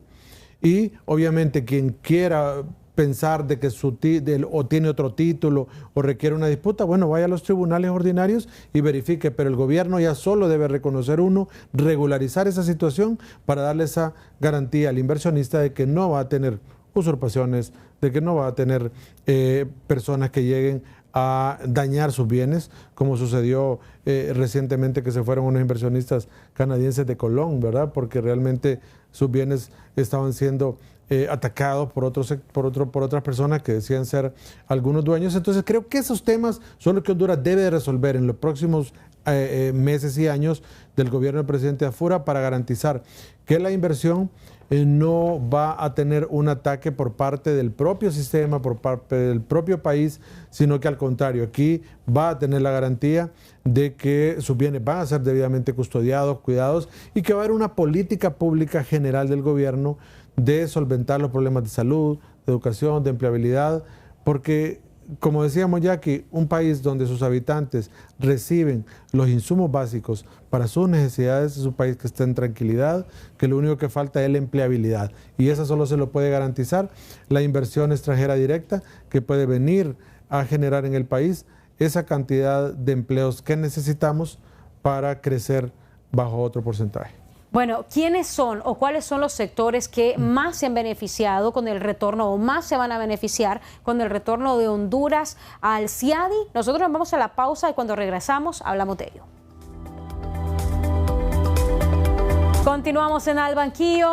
y obviamente quien quiera pensar de que o tiene otro título o requiere una disputa, bueno, vaya a los tribunales ordinarios y verifique, pero el gobierno ya solo debe reconocer uno, regularizar esa situación para darle esa garantía al inversionista de que no va a tener usurpaciones, de que no va a tener personas que lleguen a dañar sus bienes, como sucedió recientemente que se fueron unos inversionistas canadienses de Colón, ¿verdad? Porque realmente sus bienes estaban siendo atacados por otras personas que decían ser algunos dueños. Entonces creo que esos temas son los que Honduras debe de resolver en los próximos meses y años del gobierno del presidente Afura para garantizar que la inversión no va a tener un ataque por parte del propio sistema, por parte del propio país, sino que al contrario, aquí va a tener la garantía de que sus bienes van a ser debidamente custodiados, cuidados y que va a haber una política pública general del gobierno de solventar los problemas de salud, de educación, de empleabilidad, porque como decíamos ya que un país donde sus habitantes reciben los insumos básicos para sus necesidades es un país que está en tranquilidad, que lo único que falta es la empleabilidad y eso solo se lo puede garantizar la inversión extranjera directa que puede venir a generar en el país esa cantidad de empleos que necesitamos para crecer bajo otro porcentaje. Bueno, ¿quiénes son o cuáles son los sectores que más se han beneficiado con el retorno o más se van a beneficiar con el retorno de Honduras al CIADI? Nosotros nos vamos a la pausa y cuando regresamos hablamos de ello. Continuamos en Al Banquillo.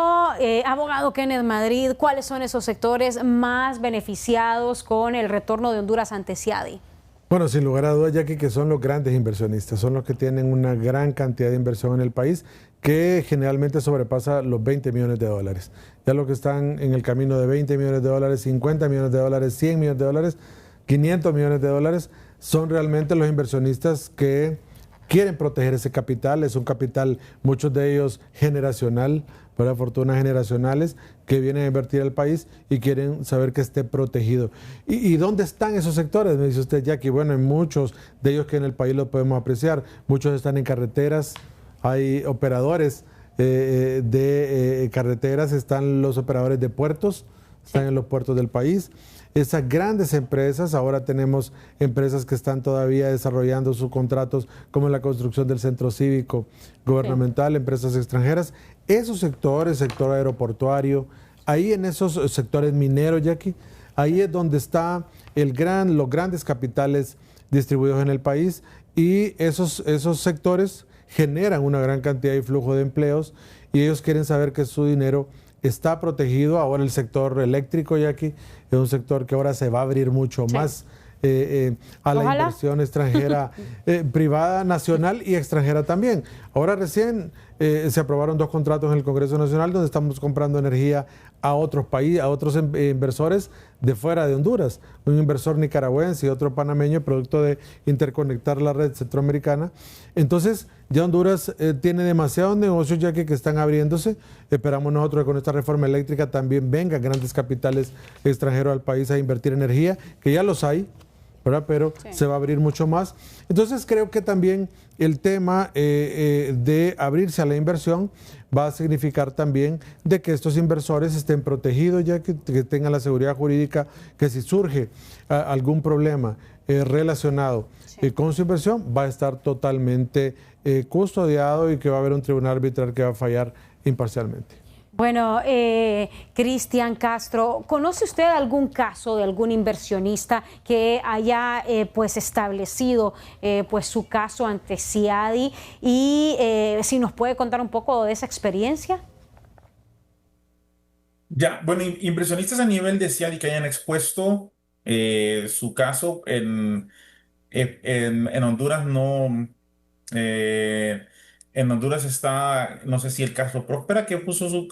Abogado Kenneth Madrid, ¿cuáles son esos sectores más beneficiados con el retorno de Honduras ante CIADI? Bueno, sin lugar a dudas, Jackie, que son los grandes inversionistas, son los que tienen una gran cantidad de inversión en el país, que generalmente sobrepasa los 20 millones de dólares. Ya los que están en el camino de 20 millones de dólares, 50 millones de dólares, 100 millones de dólares, 500 millones de dólares, son realmente los inversionistas que quieren proteger ese capital. Es un capital, muchos de ellos generacional, para fortunas generacionales que vienen a invertir al país y quieren saber que esté protegido. ¿Y dónde están esos sectores? Me dice usted, Jackie. Bueno, hay muchos de ellos que en el país lo podemos apreciar. Muchos están en carreteras, hay operadores de carreteras, están los operadores de puertos, están en los puertos del país. Esas grandes empresas, ahora tenemos empresas que están todavía desarrollando sus contratos, como la construcción del centro cívico gubernamental, empresas extranjeras. Esos sectores, sector aeroportuario, ahí en esos sectores mineros, Jackie, ahí es donde están los grandes capitales distribuidos en el país y esos sectores generan una gran cantidad de flujo de empleos y ellos quieren saber que su dinero está protegido. Ahora el sector eléctrico, Jackie, es un sector que ahora se va a abrir mucho más a la inversión extranjera, privada, nacional y extranjera también. Ahora recién se aprobaron 2 contratos en el Congreso Nacional donde estamos comprando energía a otros países, a otros inversores de fuera de Honduras, un inversor nicaragüense y otro panameño, producto de interconectar la red centroamericana. Entonces, ya Honduras tiene demasiados negocios ya que están abriéndose. Esperamos nosotros que con esta reforma eléctrica también vengan grandes capitales extranjeros al país a invertir energía, que ya los hay, ¿verdad? Pero se va a abrir mucho más. Entonces creo que también el tema de abrirse a la inversión va a significar también de que estos inversores estén protegidos, ya que tengan la seguridad jurídica que si surge algún problema relacionado con su inversión, va a estar totalmente custodiado y que va a haber un tribunal arbitral que va a fallar imparcialmente. Bueno, Cristian Castro, ¿conoce usted algún caso de algún inversionista que haya pues establecido pues su caso ante CIADI? Y si nos puede contar un poco de esa experiencia. Ya, bueno, inversionistas a nivel de CIADI que hayan expuesto su caso en Honduras no. Eh, en Honduras está, no sé si el caso Próspera, que puso Sí.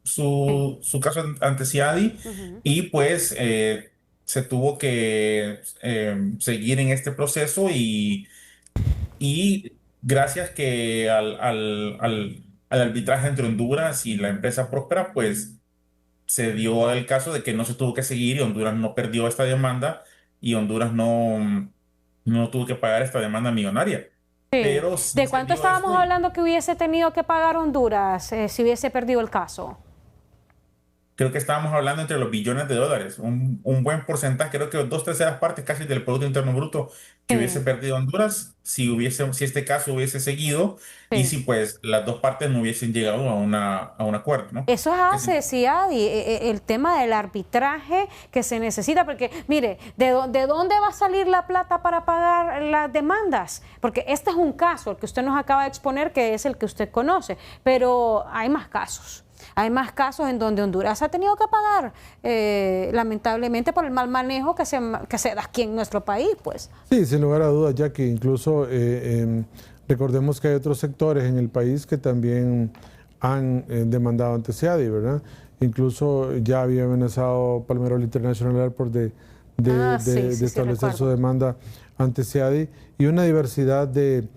su caso ante CIADI Ujú. y pues se tuvo que seguir en este proceso y gracias que al arbitraje entre Honduras y la empresa Próspera, pues se dio el caso de que no se tuvo que seguir y Honduras no perdió esta demanda y Honduras no tuvo que pagar esta demanda millonaria. Sí. Pero sí ¿De se cuánto dio esto estábamos y hablando que hubiese tenido que pagar Honduras si hubiese perdido el caso? creo que estábamos hablando entre los billones de dólares, un buen porcentaje, creo que dos terceras partes casi del Producto Interno Bruto que hubiese Sí, perdido Honduras si este caso hubiese seguido y sí. si pues las dos partes no hubiesen llegado a un acuerdo, ¿no? Eso Que hace, sí. CIADI, el tema del arbitraje que se necesita, porque mire, ¿de dónde va a salir la plata para pagar las demandas? Porque este es un caso, el que usted nos acaba de exponer, que es el que usted conoce, pero hay más casos. Hay más casos en donde Honduras ha tenido que pagar, lamentablemente, por el mal manejo que se da aquí en nuestro país, pues. Sí, sin lugar a dudas, ya que incluso recordemos que hay otros sectores en el país que también han demandado ante CIADI, ¿verdad? Incluso ya había amenazado Palmerol International Airport de establecer su Recuerdo. demanda ante CIADI y una diversidad de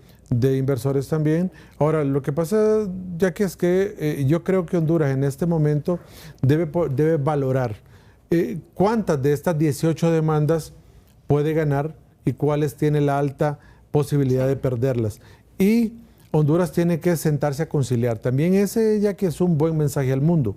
inversores también. Ahora, lo que pasa, ya que es que yo creo que Honduras en este momento debe valorar cuántas de estas 18 demandas puede ganar y cuáles tiene la alta posibilidad de perderlas. Y Honduras tiene que sentarse a conciliar. También ese ya que es un buen mensaje al mundo,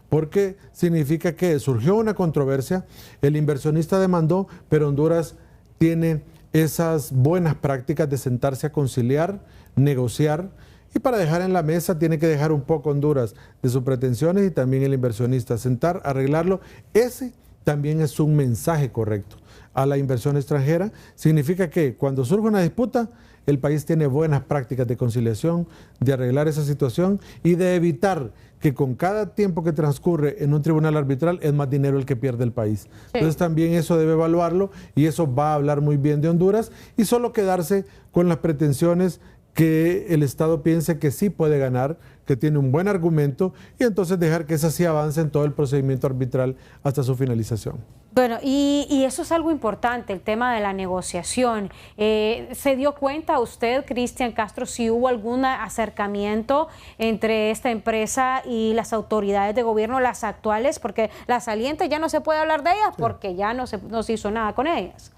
porque significa que surgió una controversia, el inversionista demandó, pero Honduras tiene esas buenas prácticas de sentarse a conciliar, negociar, y para dejar en la mesa tiene que dejar un poco Honduras de sus pretensiones y también el inversionista sentar, arreglarlo. Ese también es un mensaje correcto a la inversión extranjera. Significa que cuando surge una disputa, el país tiene buenas prácticas de conciliación, de arreglar esa situación y de evitar que con cada tiempo que transcurre en un tribunal arbitral es más dinero el que pierde el país. Sí. Entonces también eso debe evaluarlo y eso va a hablar muy bien de Honduras y solo quedarse con las pretensiones que el Estado piense que sí puede ganar, que tiene un buen argumento y entonces dejar que esa sí avance en todo el procedimiento arbitral hasta su finalización. Bueno, y eso es algo importante, el tema de la negociación. ¿Se dio cuenta usted, Cristian Castro, si hubo algún acercamiento entre esta empresa y las autoridades de gobierno, las actuales? Porque las salientes ya no se puede hablar de ellas porque ya no se hizo nada con ellas.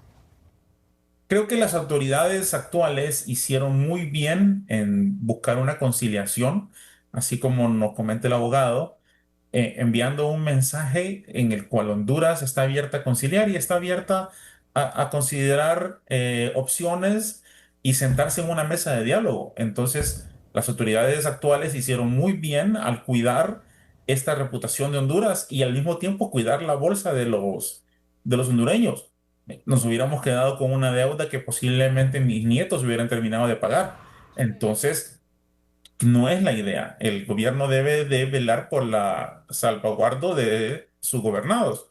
Creo que las autoridades actuales hicieron muy bien en buscar una conciliación, así como nos comenta el abogado, enviando un mensaje en el cual Honduras está abierta a conciliar y está abierta a considerar opciones y sentarse en una mesa de diálogo. Entonces, las autoridades actuales hicieron muy bien al cuidar esta reputación de Honduras y al mismo tiempo cuidar la bolsa de los hondureños. Nos hubiéramos quedado con una deuda que posiblemente mis nietos hubieran terminado de pagar. Entonces, no es la idea. El gobierno debe de velar por la salvaguarda de sus gobernados.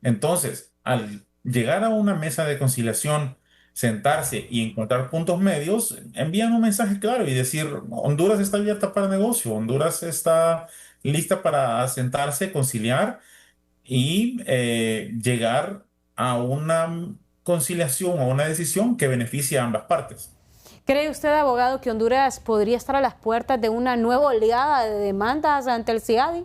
Entonces, al llegar a una mesa de conciliación, sentarse y encontrar puntos medios, envían un mensaje claro y decir, Honduras está abierta para negocio, Honduras está lista para sentarse, conciliar y llegar a una conciliación o una decisión que beneficie a ambas partes. ¿Cree usted, abogado, que Honduras podría estar a las puertas de una nueva oleada de demandas ante el CIADI?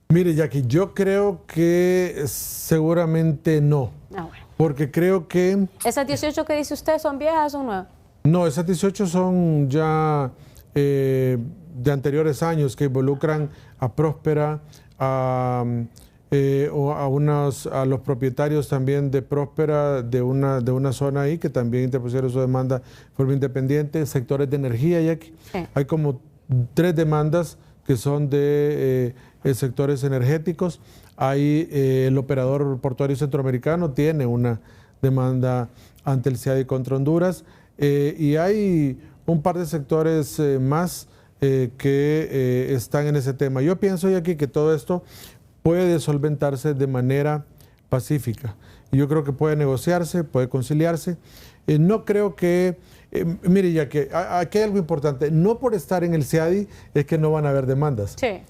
Mire, Jackie, yo creo que seguramente no. Ah, bueno. porque creo que... ¿Esas 18 que dice usted son viejas o son nuevas? No, esas 18 son ya de anteriores años que involucran a Próspera, o a los propietarios también de Próspera de una zona ahí que también interpusieron su demanda de forma independiente, sectores de energía, Jackie. Sí. Hay como 3 demandas que son de sectores energéticos. Hay el operador portuario centroamericano tiene una demanda ante el CIADI contra Honduras, y hay un par de sectores más que están en ese tema. Yo pienso, Jackie, que todo esto puede solventarse de manera pacífica. Y yo creo que puede negociarse, puede conciliarse. No creo que, mire, ya que aquí hay algo importante, no por estar en el CIADI es que no van a haber demandas. Sí.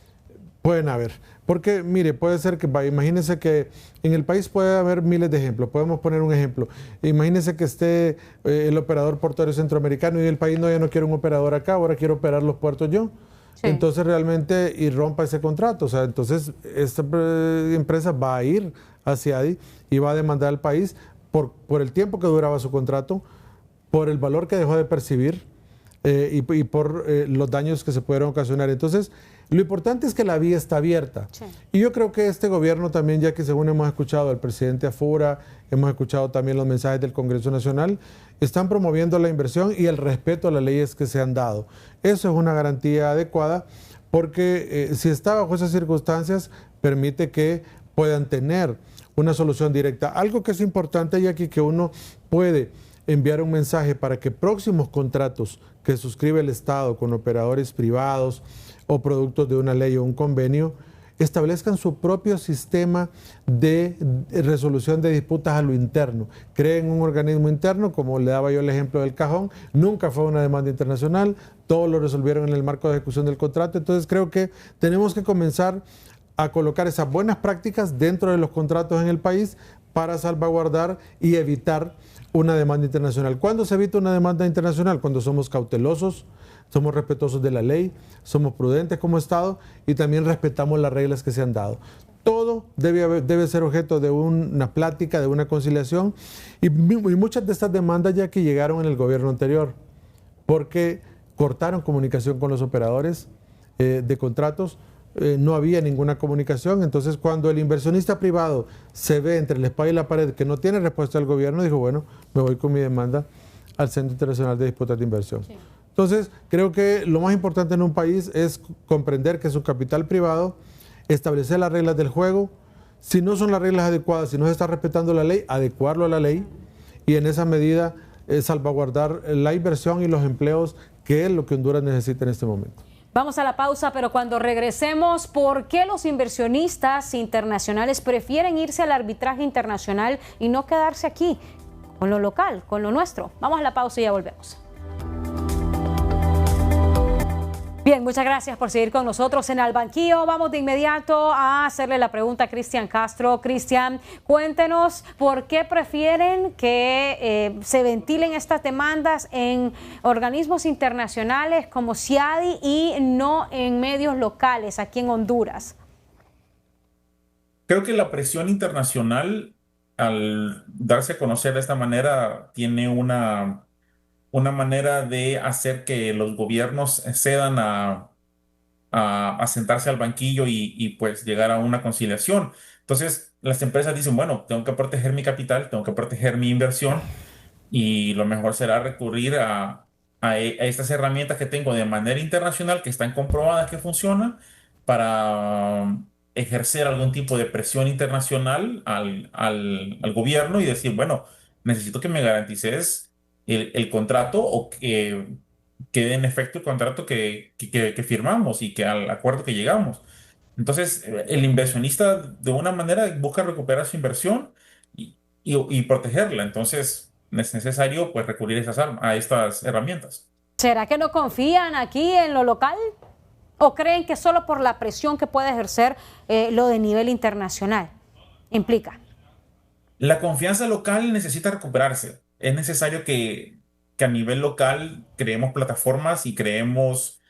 Pueden haber, porque mire, puede ser que, imagínense que en el país puede haber miles de ejemplos, podemos poner un ejemplo, imagínense que esté el operador portuario centroamericano y el país no, ya no quiere un operador acá, ahora quiero operar los puertos yo. Sí. Entonces realmente y rompa ese contrato, o sea, entonces esta empresa va a ir a CIADI y va a demandar al país por el tiempo que duraba su contrato, por el valor que dejó de percibir y por los daños que se pudieron ocasionar. Entonces, lo importante es que la vía está abierta. Sí. Y yo creo que este gobierno también, ya que según hemos escuchado al presidente Afura, hemos escuchado también los mensajes del Congreso Nacional, están promoviendo la inversión y el respeto a las leyes que se han dado. Eso es una garantía adecuada porque si está bajo esas circunstancias, permite que puedan tener una solución directa. Algo que es importante, y aquí que uno puede enviar un mensaje para que próximos contratos que suscribe el Estado con operadores privados o productos de una ley o un convenio establezcan su propio sistema de resolución de disputas a lo interno. Creen un organismo interno, como le daba yo el ejemplo del cajón, nunca fue una demanda internacional, todo lo resolvieron en el marco de ejecución del contrato. Entonces creo que tenemos que comenzar a colocar esas buenas prácticas dentro de los contratos en el país para salvaguardar y evitar una demanda internacional. ¿Cuándo se evita una demanda internacional? Cuando somos cautelosos, somos respetuosos de la ley, somos prudentes como Estado y también respetamos las reglas que se han dado. Todo debe ser objeto de una plática, de una conciliación y muchas de estas demandas ya que llegaron en el gobierno anterior porque cortaron comunicación con los operadores de contratos. No había ninguna comunicación, entonces cuando el inversionista privado se ve entre la espada y la pared que no tiene respuesta del gobierno, dijo, bueno, me voy con mi demanda al Centro Internacional de Disputas de Inversión. Sí. Entonces, creo que lo más importante en un país es comprender que su capital privado, establecer las reglas del juego, si no son las reglas adecuadas, si no se está respetando la ley, adecuarlo a la ley y en esa medida salvaguardar la inversión y los empleos, que es lo que Honduras necesita en este momento. Vamos a la pausa, pero cuando regresemos, ¿por qué los inversionistas internacionales prefieren irse al arbitraje internacional y no quedarse aquí, con lo local, con lo nuestro? Vamos a la pausa y ya volvemos. Bien, muchas gracias por seguir con nosotros en Al Banquillo. Vamos de inmediato a hacerle la pregunta a Cristian Castro. Cristian, cuéntenos por qué prefieren que se ventilen estas demandas en organismos internacionales como CIADI y no en medios locales aquí en Honduras. Creo que la presión internacional, al darse a conocer de esta manera, tiene una manera de hacer que los gobiernos cedan a sentarse al banquillo y pues llegar a una conciliación. Entonces, las empresas dicen, bueno, tengo que proteger mi capital, tengo que proteger mi inversión y lo mejor será recurrir a estas herramientas que tengo de manera internacional que están comprobadas que funcionan para ejercer algún tipo de presión internacional al gobierno y decir, bueno, necesito que me garantices el contrato o que quede en efecto el contrato que firmamos y que al acuerdo que llegamos. Entonces, el inversionista de una manera busca recuperar su inversión y protegerla. Entonces, es necesario pues recurrir a estas herramientas. ¿Será que no confían aquí en lo local? ¿O creen que solo por la presión que puede ejercer lo de nivel internacional implica? La confianza local necesita recuperarse. Es necesario que a nivel local creemos plataformas y creemos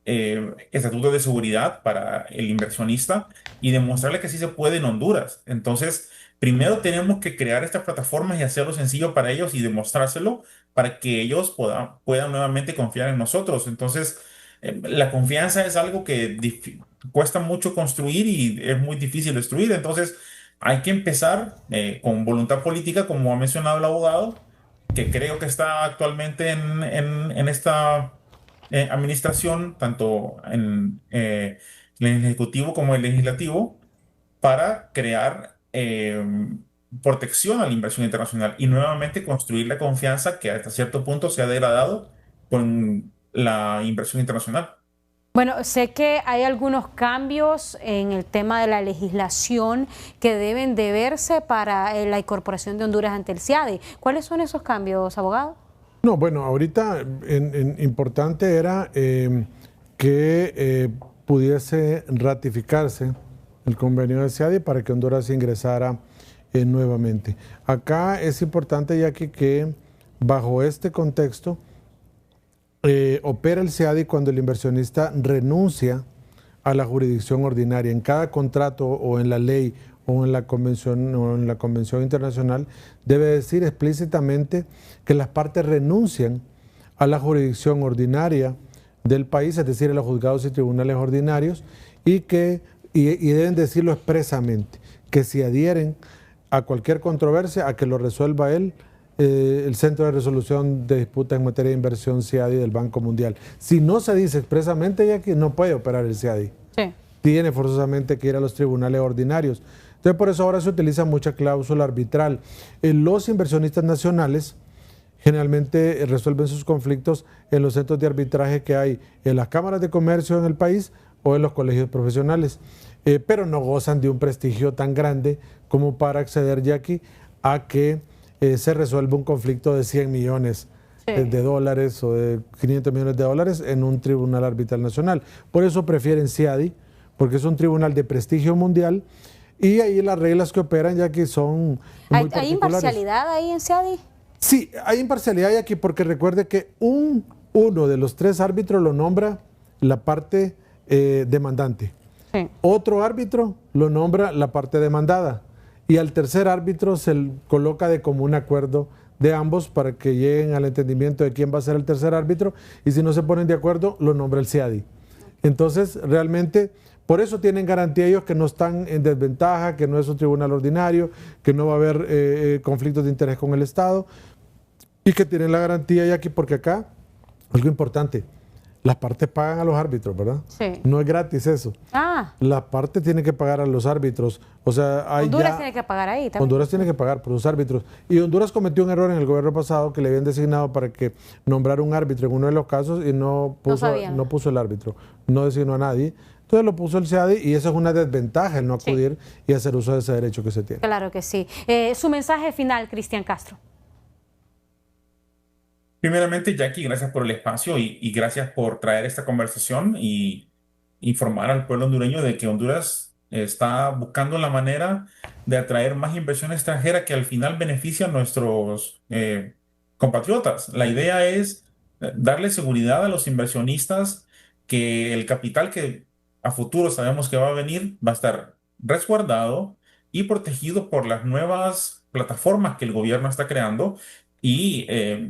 estatutos de seguridad para el inversionista y demostrarle que sí se puede en Honduras. Entonces, primero tenemos que crear estas plataformas y hacerlo sencillo para ellos y demostrárselo para que ellos puedan nuevamente confiar en nosotros. Entonces, la confianza es algo que cuesta mucho construir y es muy difícil destruir. Entonces, hay que empezar con voluntad política, como ha mencionado el abogado, que creo que está actualmente en esta administración, tanto en el Ejecutivo como el Legislativo, para crear protección a la inversión internacional y nuevamente construir la confianza que hasta cierto punto se ha degradado con la inversión internacional. Bueno, sé que hay algunos cambios en el tema de la legislación que deben de verse para la incorporación de Honduras ante el CIADI. ¿Cuáles son esos cambios, abogado? No, bueno, ahorita importante era que pudiese ratificarse el convenio de CIADI para que Honduras ingresara nuevamente. Acá es importante, ya que bajo este contexto opera el CIADI cuando el inversionista renuncia a la jurisdicción ordinaria. En cada contrato o en la ley o en la convención internacional debe decir explícitamente que las partes renuncian a la jurisdicción ordinaria del país, es decir, a los juzgados y tribunales ordinarios, y deben decirlo expresamente, que si adhieren a cualquier controversia, a que lo resuelva el Centro de Resolución de Disputas en Materia de Inversión, CIADI, del Banco Mundial. Si no se dice expresamente, ya que no puede operar el CIADI. Sí. Tiene forzosamente que ir a los tribunales ordinarios. Entonces, por eso ahora se utiliza mucha cláusula arbitral. Los inversionistas nacionales generalmente resuelven sus conflictos en los centros de arbitraje que hay en las cámaras de comercio en el país o en los colegios profesionales, pero no gozan de un prestigio tan grande como para acceder, Jackie, a que se resuelva un conflicto de 100 millones de dólares o de 500 millones de dólares en un tribunal arbitral nacional. Por eso prefieren CIADI, porque es un tribunal de prestigio mundial y ahí las reglas que operan, Jackie, son muy particulares. ¿Hay imparcialidad ahí en CIADI? Sí, hay imparcialidad, Jackie, porque recuerde que uno de los 3 árbitros lo nombra la parte demandante. Sí. Otro árbitro lo nombra la parte demandada. Y al tercer árbitro se coloca de común acuerdo de ambos para que lleguen al entendimiento de quién va a ser el tercer árbitro, y si no se ponen de acuerdo, lo nombra el CIADI. Entonces, realmente, por eso tienen garantía ellos que no están en desventaja, que no es un tribunal ordinario, que no va a haber conflictos de interés con el Estado, y que tienen la garantía, ya que porque acá, algo importante, las partes pagan a los árbitros, ¿verdad? Sí. No es gratis eso. Ah. Las partes tienen que pagar a los árbitros. O sea, Honduras tiene que pagar ahí también. Honduras tiene que pagar por los árbitros. Y Honduras cometió un error en el gobierno pasado, que le habían designado para que nombrara un árbitro en uno de los casos y no puso el árbitro. No designó a nadie. Entonces lo puso el CIADI y eso es una desventaja, el no acudir y hacer uso de ese derecho que se tiene. Claro que sí. Su mensaje final, Cristian Castro. Primeramente, Jackie, gracias por el espacio y gracias por traer esta conversación y informar al pueblo hondureño de que Honduras está buscando la manera de atraer más inversión extranjera que al final beneficia a nuestros compatriotas. La idea es darle seguridad a los inversionistas que el capital que a futuro sabemos que va a venir va a estar resguardado y protegido por las nuevas plataformas que el gobierno está creando y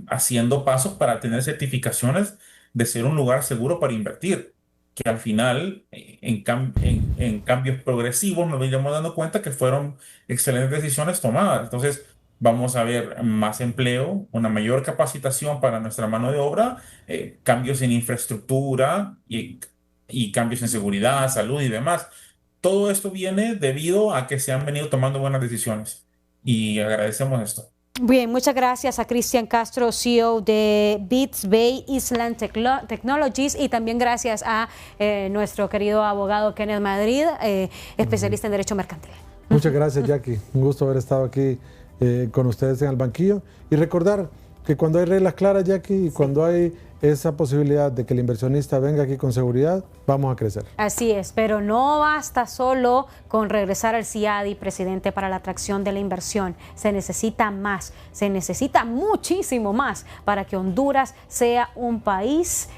haciendo pasos para tener certificaciones de ser un lugar seguro para invertir, que al final, en cambios progresivos, nos iremos dando cuenta que fueron excelentes decisiones tomadas. Entonces, vamos a ver más empleo, una mayor capacitación para nuestra mano de obra, cambios en infraestructura y cambios en seguridad, salud y demás. Todo esto viene debido a que se han venido tomando buenas decisiones y agradecemos esto. Bien, muchas gracias a Cristian Castro, CEO de Beats Bay Island Technologies, y también gracias a nuestro querido abogado Kenneth Madrid, especialista en Derecho Mercantil. Muchas gracias, Jackie. Un gusto haber estado aquí con ustedes en el banquillo. Y recordar que cuando hay reglas claras, Jackie, y cuando hay esa posibilidad de que el inversionista venga aquí con seguridad, vamos a crecer. Así es, pero no basta solo con regresar al CIADI, presidente, para la atracción de la inversión. Se necesita más, se necesita muchísimo más para que Honduras sea un país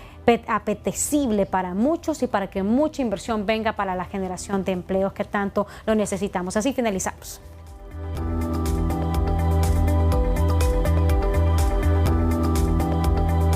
apetecible para muchos y para que mucha inversión venga para la generación de empleos que tanto lo necesitamos. Así finalizamos.